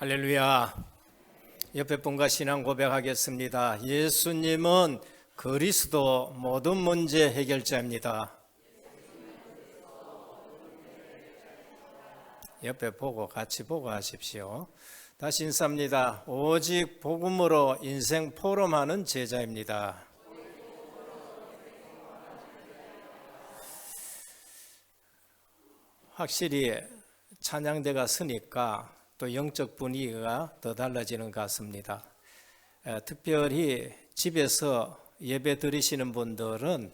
할렐루야. 옆에 분과 신앙 고백하겠습니다. 예수님은 그리스도 모든 문제 해결자입니다. 옆에 보고 같이 보고 하십시오. 다시 인사합니다. 오직 복음으로 인생 포럼하는 제자입니다. 확실히 찬양대가 서니까 또 영적 분위기가 더 달라지는 것 같습니다. 특별히 집에서 예배 드리시는 분들은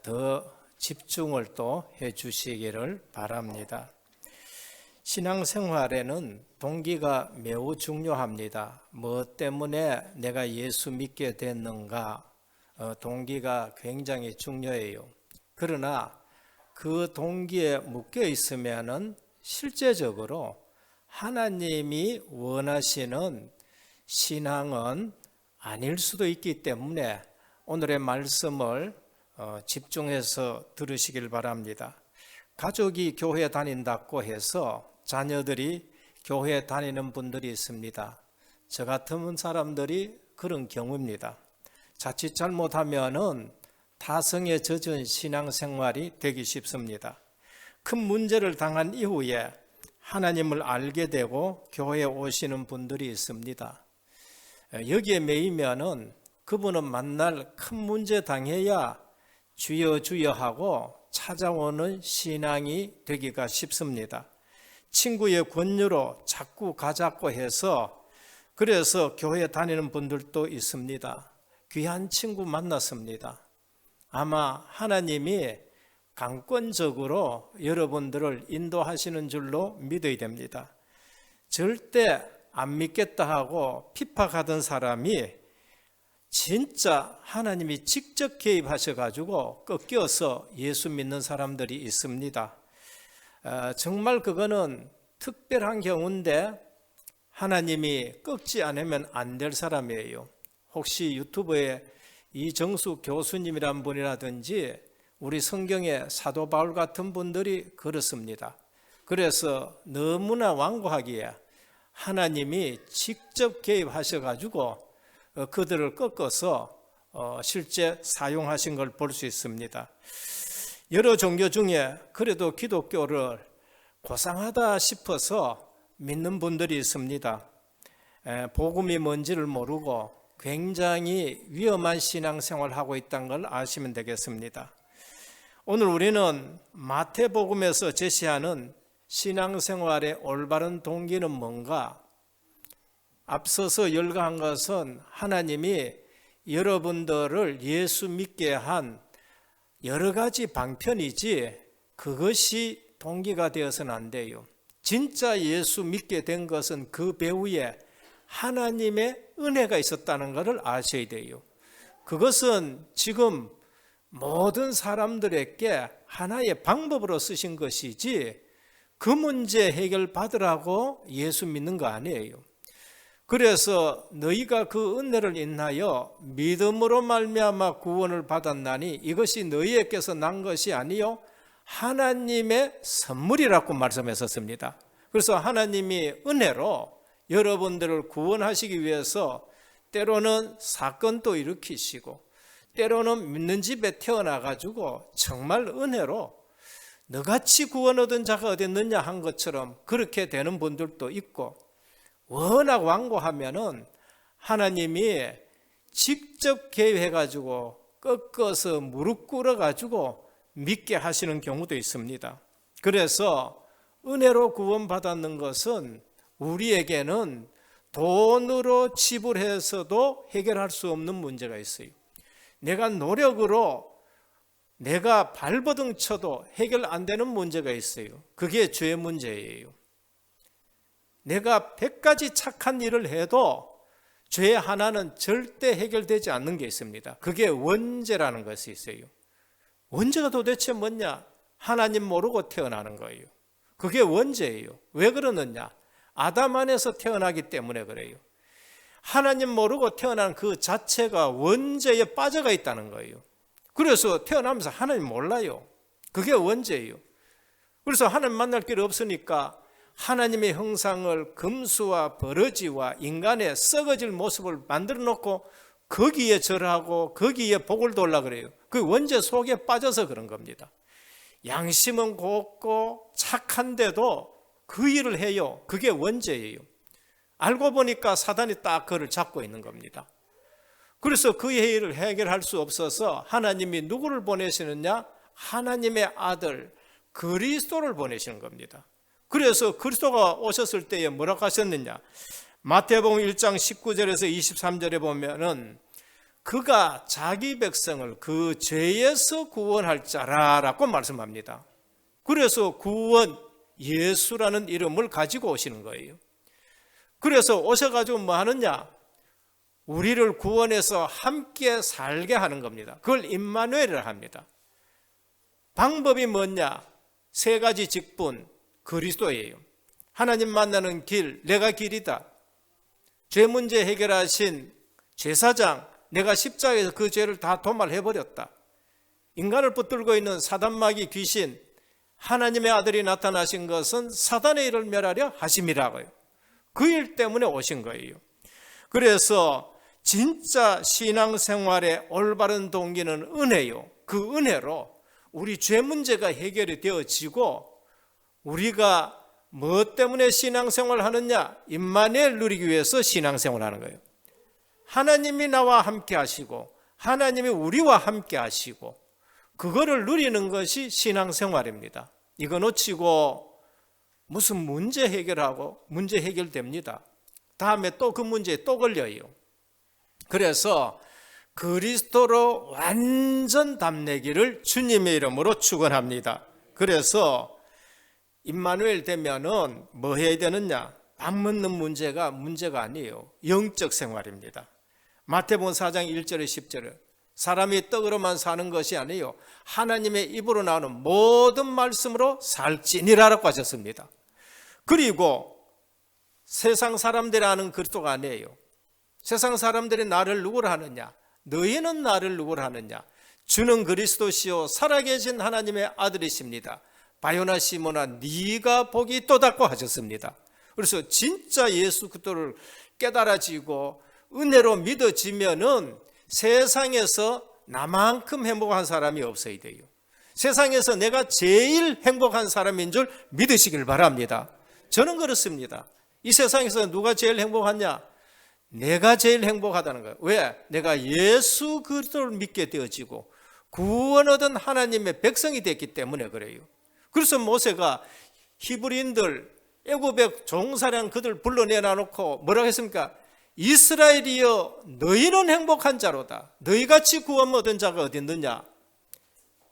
더 집중을 또 해주시기를 바랍니다. 신앙생활에는 동기가 매우 중요합니다. 뭐 때문에 내가 예수 믿게 됐는가, 동기가 굉장히 중요해요. 그러나 그 동기에 묶여 있으면은 실제적으로 하나님이 원하시는 신앙은 아닐 수도 있기 때문에 오늘의 말씀을 집중해서 들으시길 바랍니다. 가족이 교회 다닌다고 해서 자녀들이 교회 다니는 분들이 있습니다. 저 같은 사람들이 그런 경우입니다. 자칫 잘못하면은 타성에 젖은 신앙생활이 되기 쉽습니다. 큰 문제를 당한 이후에 하나님을 알게 되고 교회에 오시는 분들이 있습니다. 여기에 매이면은 그분은 만날 큰 문제 당해야 주여 주여 하고 찾아오는 신앙이 되기가 쉽습니다. 친구의 권유로 자꾸 가자고 해서 그래서 교회 다니는 분들도 있습니다. 귀한 친구 만났습니다. 아마 하나님이 강권적으로 여러분들을 인도하시는 줄로 믿어야 됩니다. 절대 안 믿겠다 하고 핍박하던 사람이 진짜 하나님이 직접 개입하셔가지고 꺾여서 예수 믿는 사람들이 있습니다. 정말 그거는 특별한 경우인데 하나님이 꺾지 않으면 안 될 사람이에요. 혹시 유튜브에 이정수 교수님이란 분이라든지 우리 성경의 사도 바울 같은 분들이 그렇습니다. 그래서 너무나 완고하기에 하나님이 직접 개입하셔가지고 그들을 꺾어서 실제 사용하신 걸 볼 수 있습니다. 여러 종교 중에 그래도 기독교를 고상하다 싶어서 믿는 분들이 있습니다. 복음이 뭔지를 모르고 굉장히 위험한 신앙생활을 하고 있다는 걸 아시면 되겠습니다. 오늘 우리는 마태복음에서 제시하는 신앙생활의 올바른 동기는 뭔가? 앞서서 열거한 것은 하나님이 여러분들을 예수 믿게 한 여러 가지 방편이지 그것이 동기가 되어서는 안 돼요. 진짜 예수 믿게 된 것은 그 배후에 하나님의 은혜가 있었다는 것을 아셔야 돼요. 그것은 지금 모든 사람들에게 하나의 방법으로 쓰신 것이지 그 문제 해결받으라고 예수 믿는 거 아니에요. 그래서 너희가 그 은혜를 인하여 믿음으로 말미암아 구원을 받았나니 이것이 너희에게서 난 것이 아니요 하나님의 선물이라고 말씀했었습니다. 그래서 하나님이 은혜로 여러분들을 구원하시기 위해서 때로는 사건도 일으키시고 때로는 믿는 집에 태어나가지고 정말 은혜로 너같이 구원 얻은 자가 어디 있느냐 한 것처럼 그렇게 되는 분들도 있고 워낙 완고하면은 하나님이 직접 개입해가지고 꺾어서 무릎 꿇어가지고 믿게 하시는 경우도 있습니다. 그래서 은혜로 구원받았는 것은 우리에게는 돈으로 지불해서도 해결할 수 없는 문제가 있어요. 내가 노력으로 내가 발버둥 쳐도 해결 안 되는 문제가 있어요. 그게 죄의 문제예요. 내가 100가지 착한 일을 해도 죄 하나는 절대 해결되지 않는 게 있습니다. 그게 원죄라는 것이 있어요. 원죄가 도대체 뭐냐? 하나님 모르고 태어나는 거예요. 그게 원죄예요. 왜 그러느냐? 아담 안에서 태어나기 때문에 그래요. 하나님 모르고 태어난 그 자체가 원죄에 빠져가 있다는 거예요. 그래서 태어나면서 하나님 몰라요. 그게 원죄예요. 그래서 하나님 만날 길이 없으니까 하나님의 형상을 금수와 버러지와 인간의 썩어질 모습을 만들어 놓고 거기에 절하고 거기에 복을 돌라 그래요. 그 원죄 속에 빠져서 그런 겁니다. 양심은 곱고 착한데도 그 일을 해요. 그게 원죄예요. 알고 보니까 사단이 딱 그를 잡고 있는 겁니다. 그래서 그 일을 해결할 수 없어서 하나님이 누구를 보내시느냐? 하나님의 아들 그리스도를 보내시는 겁니다. 그래서 그리스도가 오셨을 때에 뭐라고 하셨느냐? 마태복음 1장 19절에서 23절에 보면은 그가 자기 백성을 그 죄에서 구원할 자라라고 말씀합니다. 그래서 구원 예수라는 이름을 가지고 오시는 거예요. 그래서 오셔가지고 뭐 하느냐? 우리를 구원해서 함께 살게 하는 겁니다. 그걸 임마누엘이라 합니다. 방법이 뭐냐? 세 가지 직분, 그리스도예요. 하나님 만나는 길, 내가 길이다. 죄 문제 해결하신 제사장, 내가 십자가에서 그 죄를 다 도말해버렸다. 인간을 붙들고 있는 사단마귀 귀신, 하나님의 아들이 나타나신 것은 사단의 일을 멸하려 하심이라고요. 그 일 때문에 오신 거예요. 그래서 진짜 신앙생활의 올바른 동기는 은혜요. 그 은혜로 우리 죄 문제가 해결이 되어지고 우리가 무엇 때문에 신앙생활을 하느냐? 임마누엘 누리기 위해서 신앙생활을 하는 거예요. 하나님이 나와 함께 하시고 하나님이 우리와 함께 하시고 그거를 누리는 것이 신앙생활입니다. 이거 놓치고 무슨 문제 해결하고 문제 해결됩니다. 다음에 또 그 문제에 또 걸려요. 그래서 그리스도로 완전 답내기를 주님의 이름으로 축원합니다. 그래서 임마누엘 되면은 뭐 해야 되느냐? 밥 먹는 문제가 아니에요. 영적 생활입니다. 마태복음 4장 1절에 10절에 사람이 떡으로만 사는 것이 아니에요. 하나님의 입으로 나오는 모든 말씀으로 살지니라라고 하셨습니다. 그리고 세상 사람들이 아는 그리스도가 아니에요. 세상 사람들이 나를 누구로 하느냐? 너희는 나를 누구로 하느냐? 주는 그리스도시요 살아계신 하나님의 아들이십니다. 바요나 시몬아 네가 복이 있도다고 하셨습니다. 그래서 진짜 예수 그리스도를 깨달아지고 은혜로 믿어지면은 세상에서 나만큼 행복한 사람이 없어야 돼요. 세상에서 내가 제일 행복한 사람인 줄 믿으시길 바랍니다. 저는 그렇습니다. 이 세상에서 누가 제일 행복하냐? 내가 제일 행복하다는 거예요. 왜? 내가 예수 그리스도를 믿게 되어지고 구원 얻은 하나님의 백성이 됐기 때문에 그래요. 그래서 모세가 히브리인들 애굽의 종사령 그들 불러내놔 놓고 뭐라고 했습니까? 이스라엘이여 너희는 행복한 자로다. 너희같이 구원 얻은 자가 어디 있느냐?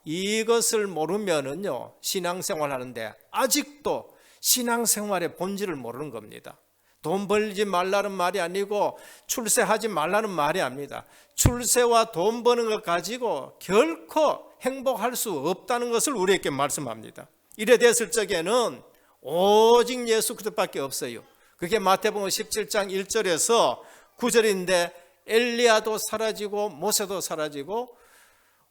이것을 모르면은요 신앙생활 하는데 아직도 신앙생활의 본질을 모르는 겁니다. 돈 벌지 말라는 말이 아니고 출세하지 말라는 말이 아닙니다. 출세와 돈 버는 것 가지고 결코 행복할 수 없다는 것을 우리에게 말씀합니다. 이래 됐을 적에는 오직 예수 그리스도밖에 없어요. 그게 마태복음 17장 1절에서 9절인데 엘리야도 사라지고 모세도 사라지고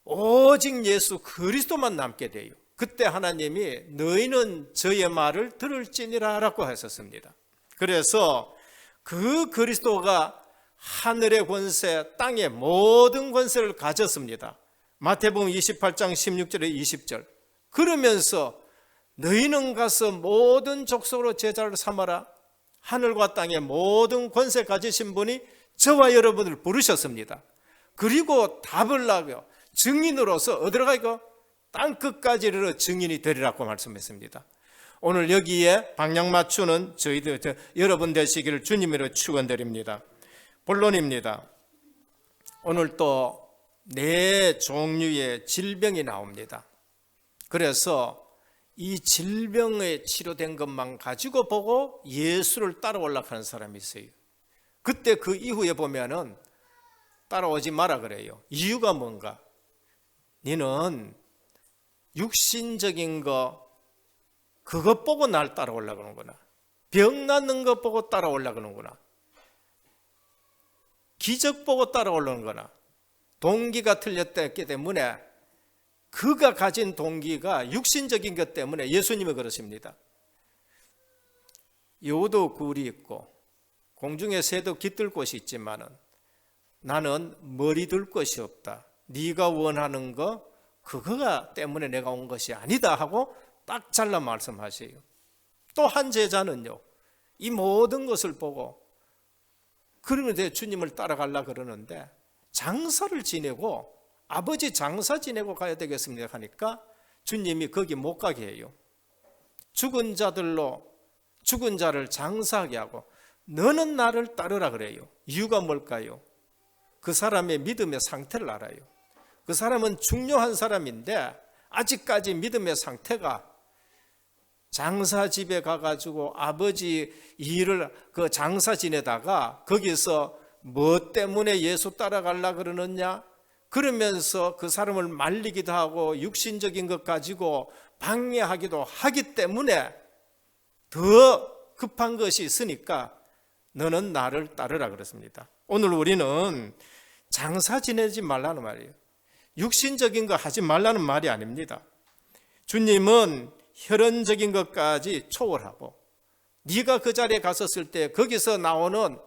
오직 예수 그리스도만 남게 돼요. 그때 하나님이 너희는 저의 말을 들을지니라 라고 하셨습니다. 그래서 그 그리스도가 하늘의 권세, 땅의 모든 권세를 가졌습니다. 마태복음 28장 16절에 20절. 그러면서 너희는 가서 모든 족속으로 제자를 삼아라. 하늘과 땅의 모든 권세 가지신 분이 저와 여러분을 부르셨습니다. 그리고 답을 나고 증인으로서 어디로 가고 땅 끝까지 이르러 증인이 되리라고 말씀했습니다. 오늘 여기에 방향 맞추는 저희들 여러분 되시기를 주님으로 축원드립니다. 본론입니다. 오늘 또 네 종류의 질병이 나옵니다. 그래서 이 질병에 치료된 것만 가지고 보고 예수를 따라오려고 하는 사람이 있어요. 그때 그 이후에 보면은 따라오지 마라 그래요. 이유가 뭔가? 너는 육신적인 거 그것 보고 날 따라오려고 하는구나. 병 낫는 것 보고 따라오려고 하는구나. 기적 보고 따라오려는 거나 동기가 틀렸기 때문에 그가 가진 동기가 육신적인 것 때문에 예수님이 그러십니다. 여우도 굴이 있고 공중에 새도 깃들 곳이 있지만은 나는 머리 들 것이 없다. 네가 원하는 거 그거가 때문에 내가 온 것이 아니다 하고 딱 잘라 말씀하세요. 또 한 제자는요, 이 모든 것을 보고 그러는데 주님을 따라가려 그러는데 장사를 지내고 아버지 장사 지내고 가야 되겠습니다 하니까 주님이 거기 못 가게 해요. 죽은 자를 장사하게 하고 너는 나를 따르라 그래요. 이유가 뭘까요? 그 사람의 믿음의 상태를 알아요. 그 사람은 중요한 사람인데 아직까지 믿음의 상태가 장사집에 가가지고 아버지 일을 그 장사 지내다가 거기서 뭐 때문에 예수 따라가려 그러느냐 그러면서 그 사람을 말리기도 하고 육신적인 것 가지고 방해하기도 하기 때문에 더 급한 것이 있으니까 너는 나를 따르라 그랬습니다. 오늘 우리는 장사 지내지 말라는 말이에요. 육신적인 거 하지 말라는 말이 아닙니다. 주님은 혈연적인 것까지 초월하고 네가 그 자리에 갔었을 때 거기서 나오는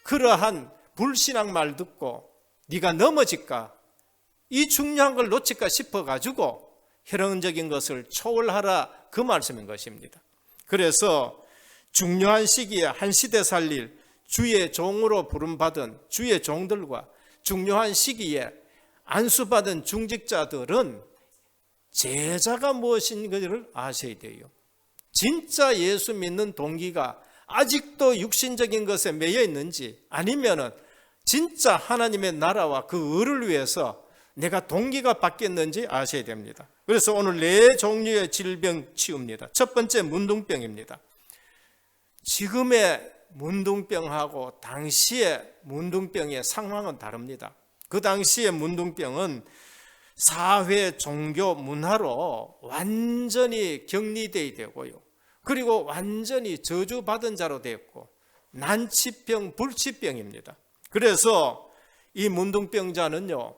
그러한 불신앙 말 듣고 네가 넘어질까 이 중요한 걸 놓칠까 싶어가지고 혈연적인 것을 초월하라 그 말씀인 것입니다. 그래서 중요한 시기에 한 시대 살릴 주의 종으로 부름받은 주의 종들과 중요한 시기에 안수받은 중직자들은 제자가 무엇인가를 아셔야 돼요. 진짜 예수 믿는 동기가 아직도 육신적인 것에 매여 있는지 아니면은 진짜 하나님의 나라와 그 의를 위해서 내가 동기가 바뀌었는지 아셔야 됩니다. 그래서 오늘 4종류의 질병 치웁니다. 첫 번째 문둥병입니다. 지금의 문둥병하고 당시의 문둥병의 상황은 다릅니다. 그 당시의 문둥병은 사회, 종교, 문화로 완전히 격리되어 되고요. 그리고 완전히 저주받은 자로 되었고 난치병, 불치병입니다. 그래서 이 문둥병자는요,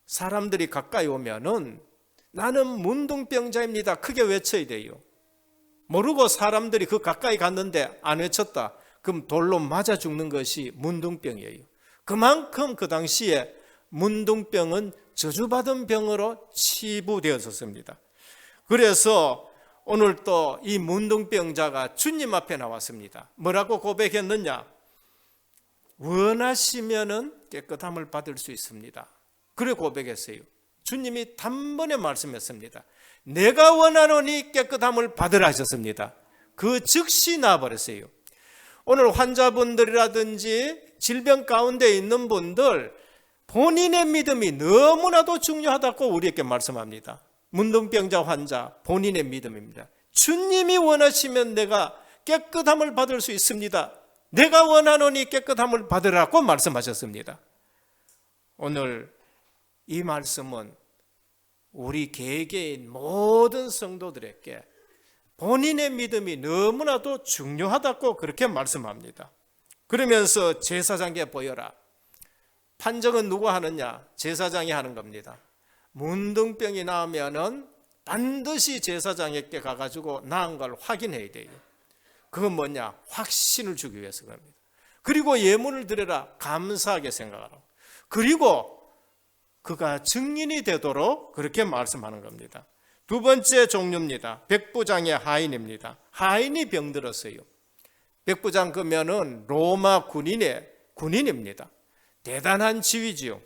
사람들이 가까이 오면은 나는 문둥병자입니다. 크게 외쳐야 돼요. 모르고 사람들이 그 가까이 갔는데 안 외쳤다. 그럼 돌로 맞아 죽는 것이 문둥병이에요. 그만큼 그 당시에 문둥병은 저주받은 병으로 치부되었었습니다. 그래서 오늘 또 이 문둥병자가 주님 앞에 나왔습니다. 뭐라고 고백했느냐? 원하시면은 깨끗함을 받을 수 있습니다. 그래 고백했어요. 주님이 단번에 말씀했습니다. 내가 원하노니 깨끗함을 받으라 하셨습니다. 그 즉시 나와버렸어요. 오늘 환자분들이라든지 질병 가운데 있는 분들 본인의 믿음이 너무나도 중요하다고 우리에게 말씀합니다. 문둥병자 환자 본인의 믿음입니다. 주님이 원하시면 내가 깨끗함을 받을 수 있습니다. 내가 원하노니 깨끗함을 받으라고 말씀하셨습니다. 오늘 이 말씀은 우리 개개인 모든 성도들에게 본인의 믿음이 너무나도 중요하다고 그렇게 말씀합니다. 그러면서 제사장에게 보여라. 판정은 누가 하느냐? 제사장이 하는 겁니다. 문둥병이 나오면은 반드시 제사장에게 가가지고 나은 걸 확인해야 돼요. 그건 뭐냐? 확신을 주기 위해서 그럽니다. 그리고 예물을 드려라. 감사하게 생각하라고. 그리고 그가 증인이 되도록 그렇게 말씀하는 겁니다. 두 번째 종류입니다. 백부장의 하인입니다. 하인이 병들었어요. 백부장 그러면은 로마 군인입니다. 대단한 지위지요.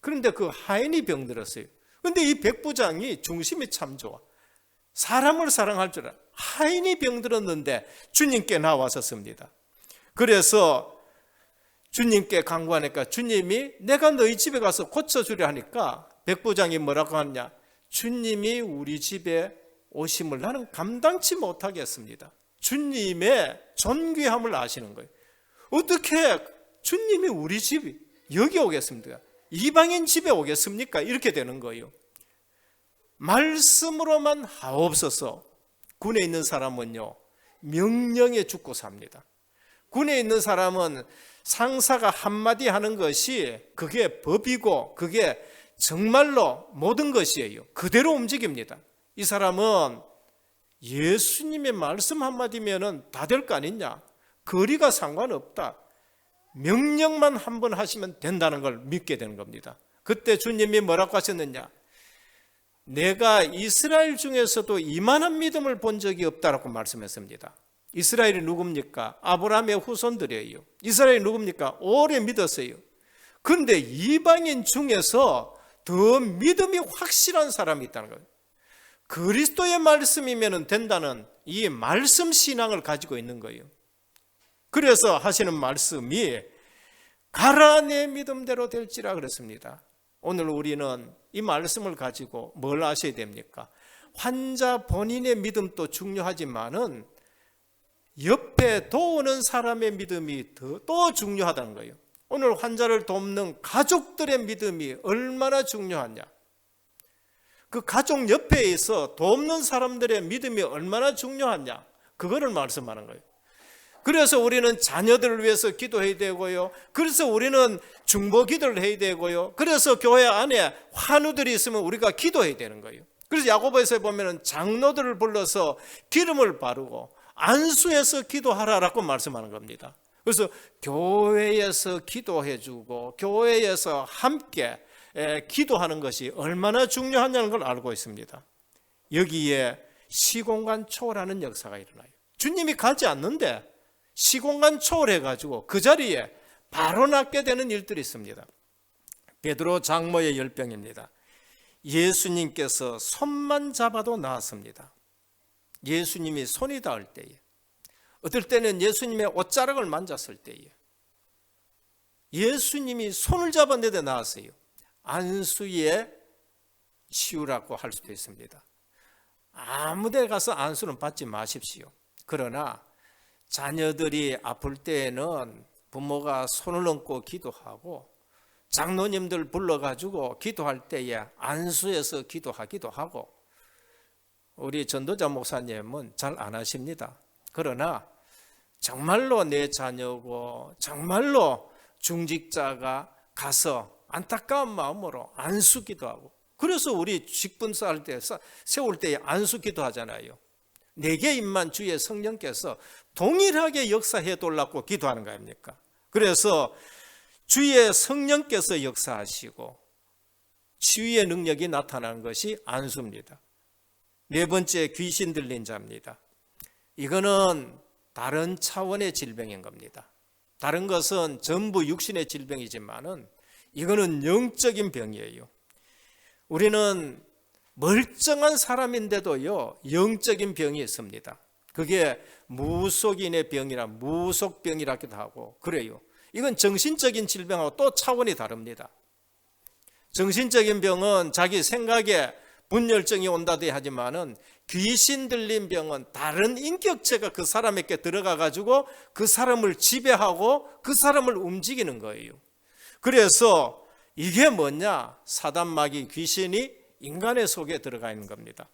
그런데 그 하인이 병들었어요. 그런데 이 백부장이 중심이 참 좋아. 사람을 사랑할 줄 알아. 하인이 병들었는데 주님께 나왔었습니다. 그래서 주님께 간구하니까 주님이 내가 너희 집에 가서 고쳐주려 하니까 백부장이 뭐라고 하느냐? 주님이 우리 집에 오심을 나는 감당치 못하겠습니다. 주님의 존귀함을 아시는 거예요. 어떻게 주님이 우리 집에 여기 오겠습니까? 이방인 집에 오겠습니까? 이렇게 되는 거예요. 말씀으로만 하옵소서. 군에 있는 사람은요, 명령에 죽고 삽니다. 군에 있는 사람은 상사가 한마디 하는 것이 그게 법이고 그게 정말로 모든 것이에요. 그대로 움직입니다. 이 사람은 예수님의 말씀 한마디면은 다 될 거 아니냐? 거리가 상관없다. 명령만 한번 하시면 된다는 걸 믿게 되는 겁니다. 그때 주님이 뭐라고 하셨느냐? 내가 이스라엘 중에서도 이만한 믿음을 본 적이 없다라고 말씀했습니다. 이스라엘이 누굽니까? 아브라함의 후손들이에요. 이스라엘이 누굽니까? 오래 믿었어요. 그런데 이방인 중에서 더 믿음이 확실한 사람이 있다는 거예요. 그리스도의 말씀이면 된다는 이 말씀 신앙을 가지고 있는 거예요. 그래서 하시는 말씀이 가라 내 믿음대로 될지라 그랬습니다. 오늘 우리는 이 말씀을 가지고 뭘 아셔야 됩니까? 환자 본인의 믿음도 중요하지만은 옆에 도우는 사람의 믿음이 또 중요하다는 거예요. 오늘 환자를 돕는 가족들의 믿음이 얼마나 중요하냐? 그 가족 옆에 있어 돕는 사람들의 믿음이 얼마나 중요하냐? 그거를 말씀하는 거예요. 그래서 우리는 자녀들을 위해서 기도해야 되고요. 그래서 우리는 중보 기도를 해야 되고요. 그래서 교회 안에 환우들이 있으면 우리가 기도해야 되는 거예요. 그래서 야고보에서 보면은 장로들을 불러서 기름을 바르고 안수해서 기도하라라고 말씀하는 겁니다. 그래서 교회에서 기도해 주고 교회에서 함께 기도하는 것이 얼마나 중요하냐는 걸 알고 있습니다. 여기에 시공간 초월하는 역사가 일어나요. 주님이 가지 않는데 시공간 초월해가지고 그 자리에 바로 낫게 되는 일들이 있습니다. 베드로 장모의 열병입니다. 예수님께서 손만 잡아도 나았습니다. 예수님이 손이 닿을 때에, 어떨 때는 예수님의 옷자락을 만졌을 때에 예수님이 손을 잡았는데 나았어요. 안수에 치유라고 할 수도 있습니다. 아무 데 가서 안수는 받지 마십시오. 그러나 자녀들이 아플 때에는 부모가 손을 얹고 기도하고 장로님들 불러가지고 기도할 때에 안수해서 기도하기도 하고, 우리 전도자 목사님은 잘 안 하십니다. 그러나 정말로 내 자녀고 정말로 중직자가 가서 안타까운 마음으로 안수 기도하고, 그래서 우리 직분 쌓을 때 세울 때 안수 기도하잖아요. 내게 임만 주의 성령께서 동일하게 역사해 달라고 기도하는 거 아닙니까? 그래서 주의 성령께서 역사하시고 치유의 능력이 나타나는 것이 안수입니다. 네 번째, 귀신 들린 자입니다. 이거는 다른 차원의 질병인 겁니다. 다른 것은 전부 육신의 질병이지만은 이거는 영적인 병이에요. 우리는 멀쩡한 사람인데도요, 영적인 병이 있습니다. 그게 무속인의 병이라 무속병이라기도 하고 그래요. 이건 정신적인 질병하고 또 차원이 다릅니다. 정신적인 병은 자기 생각에 분열증이 온다도 하지만은 귀신 들린 병은 다른 인격체가 그 사람에게 들어가 가지고 그 사람을 지배하고 그 사람을 움직이는 거예요. 그래서 이게 뭐냐? 사단 마귀 귀신이 인간의 속에 들어가 있는 겁니다.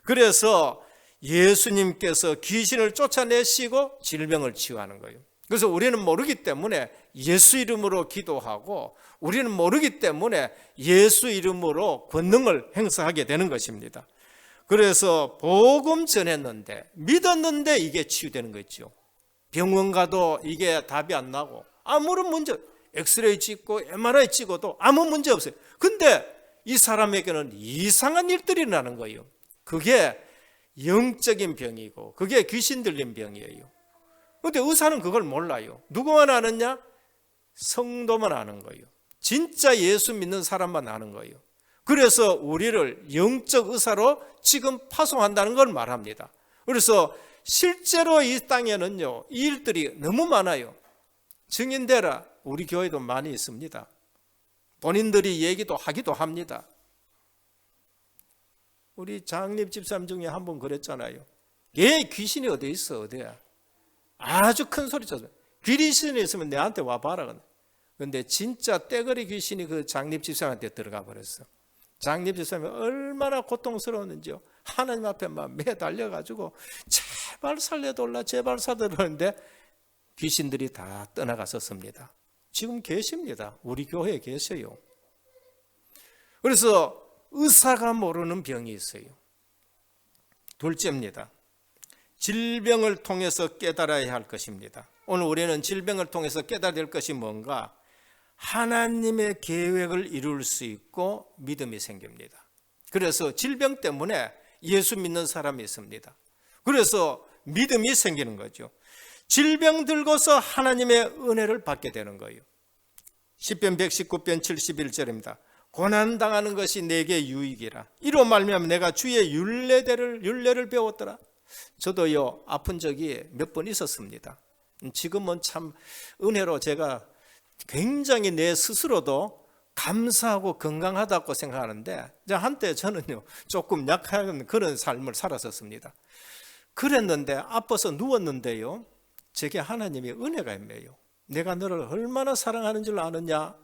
그래서 예수님께서 귀신을 쫓아내시고 질병을 치유하는 거예요. 그래서 우리는 모르기 때문에 예수 이름으로 기도하고 우리는 모르기 때문에 예수 이름으로 권능을 행사하게 되는 것입니다. 그래서 복음 전했는데 믿었는데 이게 치유되는 거죠. 병원 가도 이게 답이 안 나고 아무런 문제, 엑스레이 찍고 MRI 찍어도 아무 문제 없어요. 근데 이 사람에게는 이상한 일들이 나는 거예요. 그게 영적인 병이고 그게 귀신 들린 병이에요. 그런데 의사는 그걸 몰라요. 누구만 아느냐? 성도만 아는 거예요. 진짜 예수 믿는 사람만 아는 거예요. 그래서 우리를 영적 의사로 지금 파송한다는 걸 말합니다. 그래서 실제로 이 땅에는요, 이 일들이 너무 많아요. 증인되라, 우리 교회도 많이 있습니다. 본인들이 얘기도 하기도 합니다. 우리 장립 집사님 중에 한 분 그랬잖아요. 얘 귀신이 어디 있어, 어디야? 아주 큰 소리 쳤어요. 귀신이 있으면 내한테 와봐라. 그런데 진짜 떼거리 귀신이 그 장립 집사님한테 들어가 버렸어. 장립 집사님이 얼마나 고통스러웠는지요. 하나님 앞에 막 매달려가지고 제발 살려달라, 제발 살려달라는데 귀신들이 다 떠나갔었습니다. 지금 계십니다. 우리 교회에 계세요. 그래서 의사가 모르는 병이 있어요. 둘째입니다. 질병을 통해서 깨달아야 할 것입니다. 오늘 우리는 질병을 통해서 깨달아야 될 것이 뭔가? 하나님의 계획을 이룰 수 있고 믿음이 생깁니다. 그래서 질병 때문에 예수 믿는 사람이 있습니다. 그래서 믿음이 생기는 거죠. 질병 들고서 하나님의 은혜를 받게 되는 거예요. 시편 119편 71절입니다. 고난당하는 것이 내게 유익이라. 이로 말미암아 내가 주의 율례를 배웠더라. 저도요, 아픈 적이 몇 번 있었습니다. 지금은 참 은혜로 제가 굉장히 내 스스로도 감사하고 건강하다고 생각하는데, 한때 저는요 조금 약한 그런 삶을 살았었습니다. 그랬는데 아파서 누웠는데요, 제게 하나님의 은혜가 임해요. 내가 너를 얼마나 사랑하는 줄 아느냐.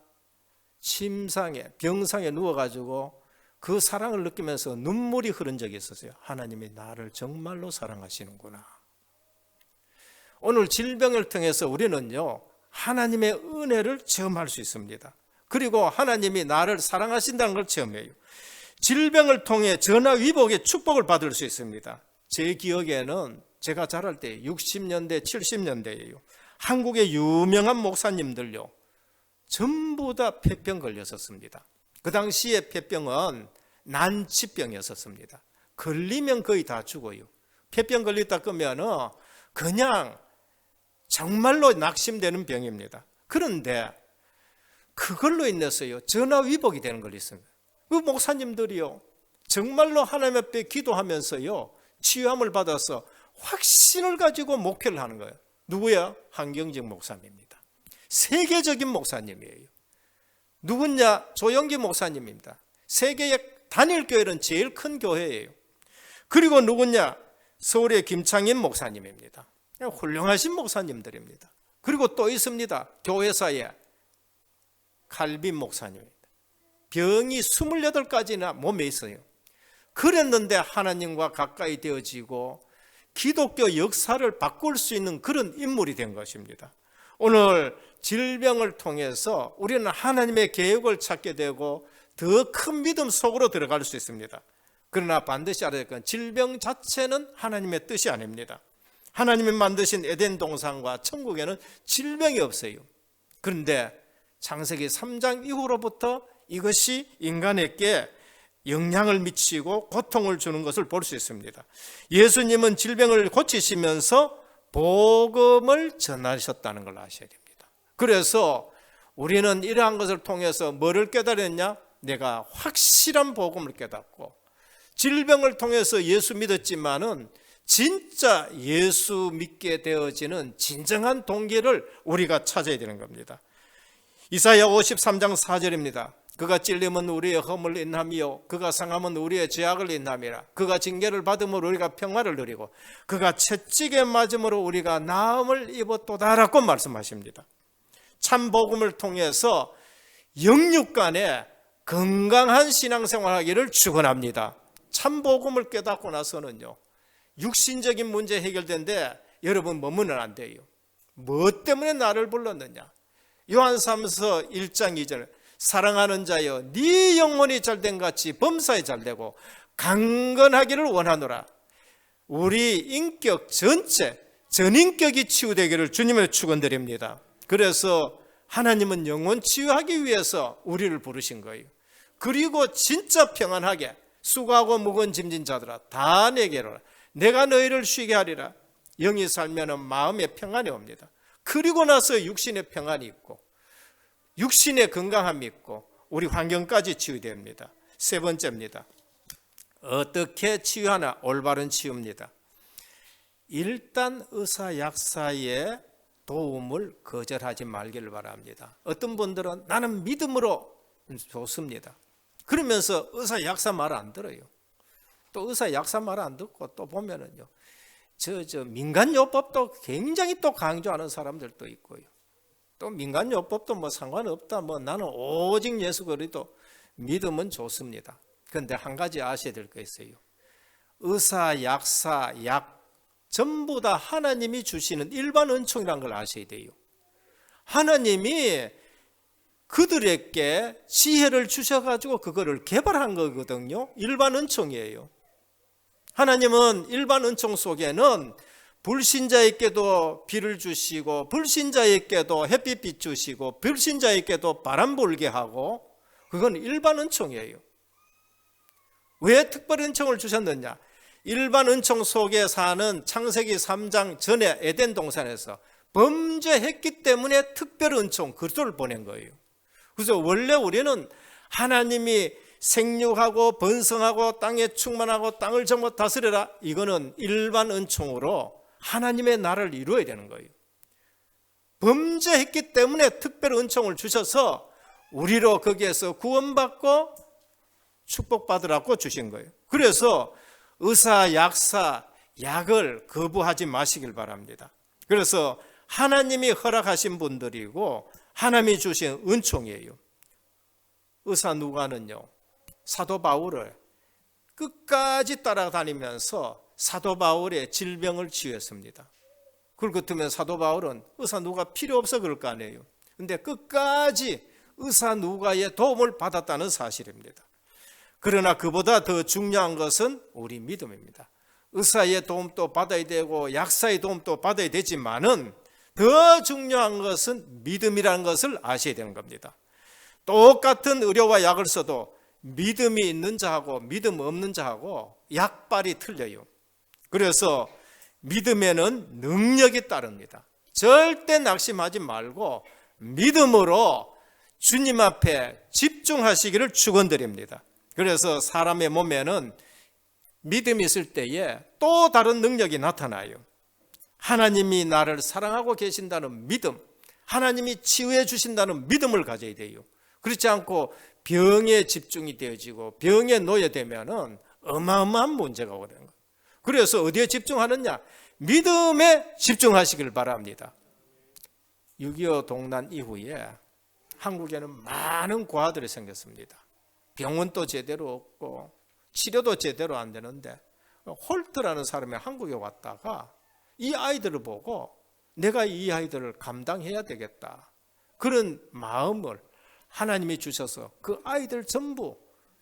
침상에, 병상에 누워가지고 그 사랑을 느끼면서 눈물이 흐른 적이 있었어요. 하나님이 나를 정말로 사랑하시는구나. 오늘 질병을 통해서 우리는요, 하나님의 은혜를 체험할 수 있습니다. 그리고 하나님이 나를 사랑하신다는 걸 체험해요. 질병을 통해 전화위복의 축복을 받을 수 있습니다. 제 기억에는 제가 자랄 때 60년대, 70년대예요. 한국의 유명한 목사님들요, 전부 다 폐병 걸렸었습니다. 그 당시에 폐병은 난치병이었습니다. 걸리면 거의 다 죽어요. 폐병 걸렸다 그러면 그냥 정말로 낙심되는 병입니다. 그런데 그걸로 인해서요, 전화위복이 되는 걸 있습니다. 그 목사님들이요, 정말로 하나님 앞에 기도하면서요, 치유함을 받아서 확신을 가지고 목회를 하는 거예요. 누구야? 한경직 목사님입니다. 세계적인 목사님이에요. 누구냐? 조영기 목사님입니다. 세계의 단일교회는 제일 큰 교회예요. 그리고 누구냐? 서울의 김창인 목사님입니다. 훌륭하신 목사님들입니다. 그리고 또 있습니다. 교회사에 칼빈 목사님입니다. 병이 28가지나 몸에 있어요. 그랬는데 하나님과 가까이 되어지고 기독교 역사를 바꿀 수 있는 그런 인물이 된 것입니다. 오늘 질병을 통해서 우리는 하나님의 계획을 찾게 되고 더 큰 믿음 속으로 들어갈 수 있습니다. 그러나 반드시 알아야 할 건 질병 자체는 하나님의 뜻이 아닙니다. 하나님이 만드신 에덴 동산과 천국에는 질병이 없어요. 그런데 창세기 3장 이후로부터 이것이 인간에게 영향을 미치고 고통을 주는 것을 볼 수 있습니다. 예수님은 질병을 고치시면서 복음을 전하셨다는 걸 아셔야 됩니다. 그래서 우리는 이러한 것을 통해서 뭐를 깨달았냐? 내가 확실한 복음을 깨닫고, 질병을 통해서 예수 믿었지만은 진짜 예수 믿게 되어지는 진정한 동기를 우리가 찾아야 되는 겁니다. 이사야 53장 4절입니다. 그가 찔림은 우리의 허물을 인함이요 그가 상함은 우리의 죄악을 인함이라. 그가 징계를 받음으로 우리가 평화를 누리고 그가 채찍에 맞음으로 우리가 나음을 입었도다라고 말씀하십니다. 참 복음을 통해서 영육 간에 건강한 신앙생활하기를 축원합니다. 참 복음을 깨닫고 나서는요, 육신적인 문제 해결된데 여러분 머무는 안 돼요. 뭐 때문에 나를 불렀느냐? 요한삼서 1장 2절 사랑하는 자여 네 영혼이 잘된 같이 범사에 잘되고 강건하기를 원하노라. 우리 인격 전체 전인격이 치유되기를 주님의 축원드립니다. 그래서 하나님은 영혼 치유하기 위해서 우리를 부르신 거예요. 그리고 진짜 평안하게 수고하고 무거운 짐진 자들아 다 내게로 오라. 내가 너희를 쉬게 하리라. 영이 살면 마음의 평안이 옵니다. 그리고 나서 육신의 평안이 있고 육신의 건강함이 있고 우리 환경까지 치유됩니다. 세 번째입니다. 어떻게 치유하나? 올바른 치유입니다. 일단 의사 약사의 도움을 거절하지 말기를 바랍니다. 어떤 분들은 나는 믿음으로 좋습니다. 그러면서 의사 약사 말 안 들어요. 또 의사 약사 말 안 듣고 또 보면은요, 민간요법도 굉장히 또 강조하는 사람들도 있고요. 또 민간요법도 뭐 상관없다. 뭐 나는 오직 예수 그리스도 믿으면 좋습니다. 그런데 한 가지 아셔야 될 거 있어요. 의사, 약사, 약 전부 다 하나님이 주시는 일반 은총이라는 걸 아셔야 돼요. 하나님이 그들에게 지혜를 주셔가지고 그거를 개발한 거거든요. 일반 은총이에요. 하나님은 일반 은총 속에는 불신자에게도 비를 주시고 불신자에게도 햇빛 주시고 불신자에게도 바람 불게 하고, 그건 일반 은총이에요. 왜 특별 은총을 주셨느냐? 일반 은총 속에 사는 창세기 3장 전에 에덴 동산에서 범죄했기 때문에 특별 은총, 그리스도를 보낸 거예요. 그래서 원래 우리는 하나님이 생육하고 번성하고 땅에 충만하고 땅을 전부 다스려라, 이거는 일반 은총으로 하나님의 나라를 이루어야 되는 거예요. 범죄했기 때문에 특별 은총을 주셔서 우리로 거기에서 구원받고 축복받으라고 주신 거예요. 그래서 의사, 약사, 약을 거부하지 마시길 바랍니다. 그래서 하나님이 허락하신 분들이고 하나님이 주신 은총이에요. 의사 누가는요, 사도 바울을 끝까지 따라다니면서 사도 바울의 질병을 치유했습니다. 그걸 같으면 사도 바울은 의사 누가 필요 없어 그럴 거 아니에요. 근데 끝까지 의사 누가의 도움을 받았다는 사실입니다. 그러나 그보다 더 중요한 것은 우리 믿음입니다. 의사의 도움도 받아야 되고 약사의 도움도 받아야 되지만은 더 중요한 것은 믿음이라는 것을 아셔야 되는 겁니다. 똑같은 의료와 약을 써도 믿음이 있는 자하고 믿음 없는 자하고 약발이 틀려요. 그래서 믿음에는 능력이 따릅니다. 절대 낙심하지 말고 믿음으로 주님 앞에 집중하시기를 축원드립니다. 그래서 사람의 몸에는 믿음이 있을 때에 또 다른 능력이 나타나요. 하나님이 나를 사랑하고 계신다는 믿음, 하나님이 치유해 주신다는 믿음을 가져야 돼요. 그렇지 않고 병에 집중이 되어지고 병에 놓여 되면은 어마어마한 문제가 오는 거예요. 그래서 어디에 집중하느냐? 믿음에 집중하시길 바랍니다. 6.25 동란 이후에 한국에는 많은 고아들이 생겼습니다. 병원도 제대로 없고 치료도 제대로 안 되는데, 홀트라는 사람이 한국에 왔다가 이 아이들을 보고 내가 이 아이들을 감당해야 되겠다, 그런 마음을 하나님이 주셔서 그 아이들 전부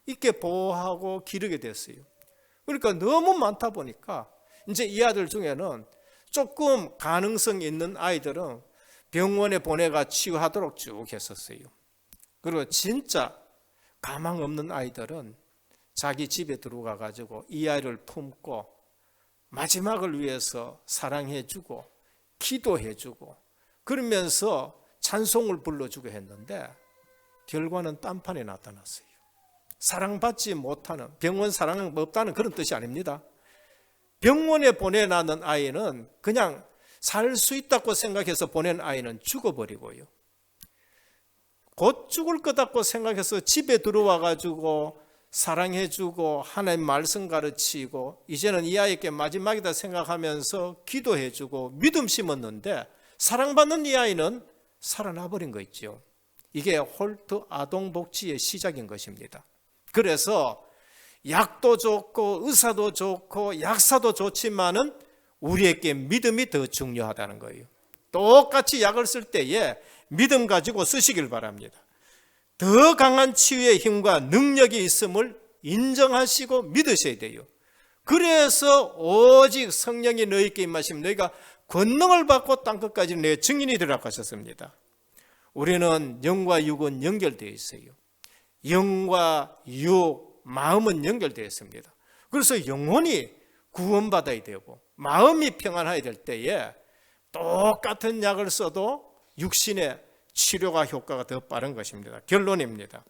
있게 보호하고 기르게 됐어요. 그러니까 너무 많다 보니까 이제 이 아이들 중에는 조금 가능성 있는 아이들은 병원에 보내가 치유하도록 쭉 했었어요. 그리고 진짜 가망 없는 아이들은 자기 집에 들어가 가지고 이 아이를 품고 마지막을 위해서 사랑해주고 기도해주고 그러면서 찬송을 불러주고 했는데 결과는 딴판에 나타났어요. 사랑받지 못하는, 병원 사랑 없다는 그런 뜻이 아닙니다. 병원에 보내놨는 아이는 그냥 살 수 있다고 생각해서 보낸 아이는 죽어버리고요. 곧 죽을 것 같고 생각해서 집에 들어와 가지고 사랑해주고 하나님 말씀 가르치고 이제는 이 아이에게 마지막이다 생각하면서 기도해주고 믿음 심었는데 사랑받는 이 아이는 살아나 버린 거 있죠. 이게 홀트 아동복지의 시작인 것입니다. 그래서 약도 좋고 의사도 좋고 약사도 좋지만은 우리에게 믿음이 더 중요하다는 거예요. 똑같이 약을 쓸 때에 믿음 가지고 쓰시길 바랍니다. 더 강한 치유의 힘과 능력이 있음을 인정하시고 믿으셔야 돼요. 그래서 오직 성령이 너희에게 임하시면 너희가 권능을 받고 땅끝까지 내 증인이 되라고 하셨습니다. 우리는 영과 육은 연결되어 있어요. 영과 육, 마음은 연결되어 있습니다. 그래서 영혼이 구원받아야 되고 마음이 평안해야 될 때에 똑같은 약을 써도 육신의 치료가 효과가 더 빠른 것입니다. 결론입니다.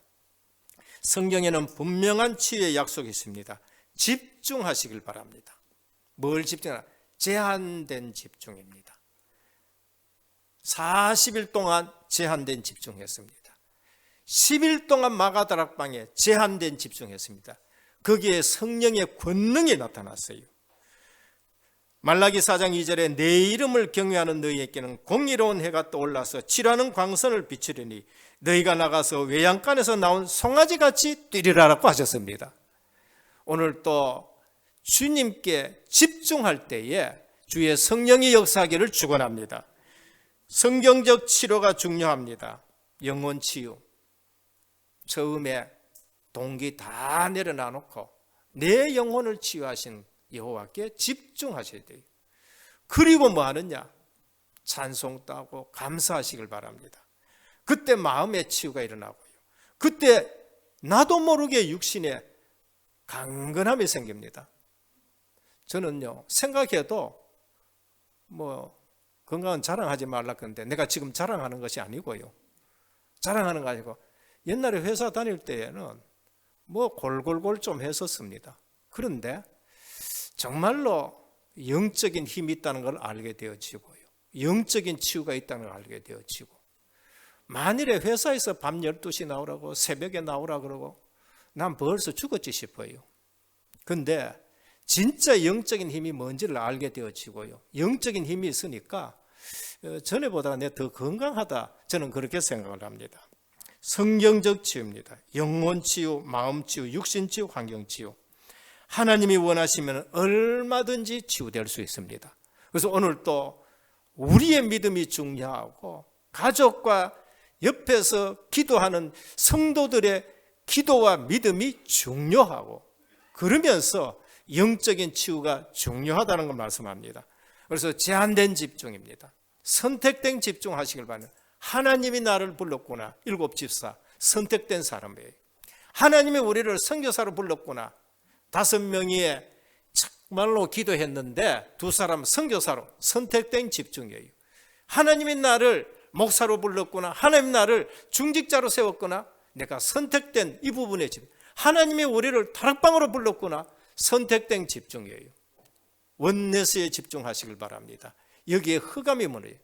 성경에는 분명한 치유의 약속이 있습니다. 집중하시길 바랍니다. 뭘 집중하나? 제한된 집중입니다. 40일 동안 제한된 집중했습니다. 10일 동안 마가다락방에 제한된 집중했습니다. 거기에 성령의 권능이 나타났어요. 말라기 4장 2절에 내 이름을 경외하는 너희에게는 공의로운 해가 떠올라서 치료하는 광선을 비추리니 너희가 나가서 외양간에서 나온 송아지같이 뛰리라라고 하셨습니다. 오늘 또 주님께 집중할 때에 주의 성령이 역사하기를 축원합니다. 성경적 치료가 중요합니다. 영혼 치유. 처음에 동기 다 내려놔 놓고 내 영혼을 치유하신 여호와께 집중하셔야 돼요. 그리고 뭐 하느냐? 찬송도 하고 감사하시길 바랍니다. 그때 마음의 치유가 일어나고요. 그때 나도 모르게 육신에 강건함이 생깁니다. 저는요, 생각해도 뭐 건강은 자랑하지 말라 그런데 내가 지금 자랑하는 것이 아니고요. 자랑하는 거 아니고 옛날에 회사 다닐 때에는 뭐 골골골 좀 했었습니다. 그런데 정말로 영적인 힘이 있다는 걸 알게 되어지고요. 영적인 치유가 있다는 걸 알게 되어지고, 만일에 회사에서 밤 12시 나오라고 새벽에 나오라 그러고 난 벌써 죽었지 싶어요. 근데 진짜 영적인 힘이 뭔지를 알게 되어지고요. 영적인 힘이 있으니까 전에보다 내가 더 건강하다, 저는 그렇게 생각을 합니다. 성경적 치유입니다. 영혼 치유, 마음 치유, 육신 치유, 환경 치유. 하나님이 원하시면 얼마든지 치유될 수 있습니다. 그래서 오늘 또 우리의 믿음이 중요하고 가족과 옆에서 기도하는 성도들의 기도와 믿음이 중요하고, 그러면서 영적인 치유가 중요하다는 걸 말씀합니다. 그래서 제한된 집중입니다. 선택된 집중하시길 바랍니다. 하나님이 나를 불렀구나. 7집사 선택된 사람이에요. 하나님이 우리를 선교사로 불렀구나. 5명이 정말로 기도했는데 2사람 선교사로 선택된 집중이에요. 하나님이 나를 목사로 불렀구나. 하나님 나를 중직자로 세웠구나. 내가 선택된 이 부분에 집중. 하나님이 우리를 다락방으로 불렀구나. 선택된 집중이에요. 원내스에 집중하시길 바랍니다. 여기에 흑암이 무너져요.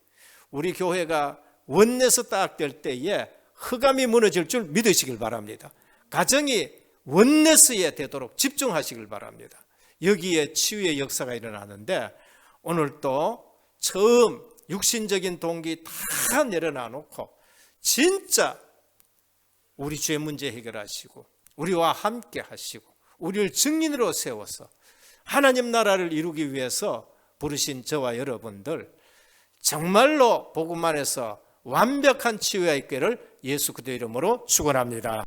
우리 교회가 원내스 딱 될 때에 흑암이 무너질 줄 믿으시길 바랍니다. 가정이 원내스에 되도록 집중하시길 바랍니다. 여기에 치유의 역사가 일어나는데, 오늘 또 처음 육신적인 동기 다 내려놔 놓고 진짜 우리 죄 문제 해결하시고 우리와 함께 하시고 우리를 증인으로 세워서 하나님 나라를 이루기 위해서 부르신 저와 여러분들, 정말로 복음 안에서 완벽한 치유가 있기를 예수 그리스도의 이름으로 축원합니다.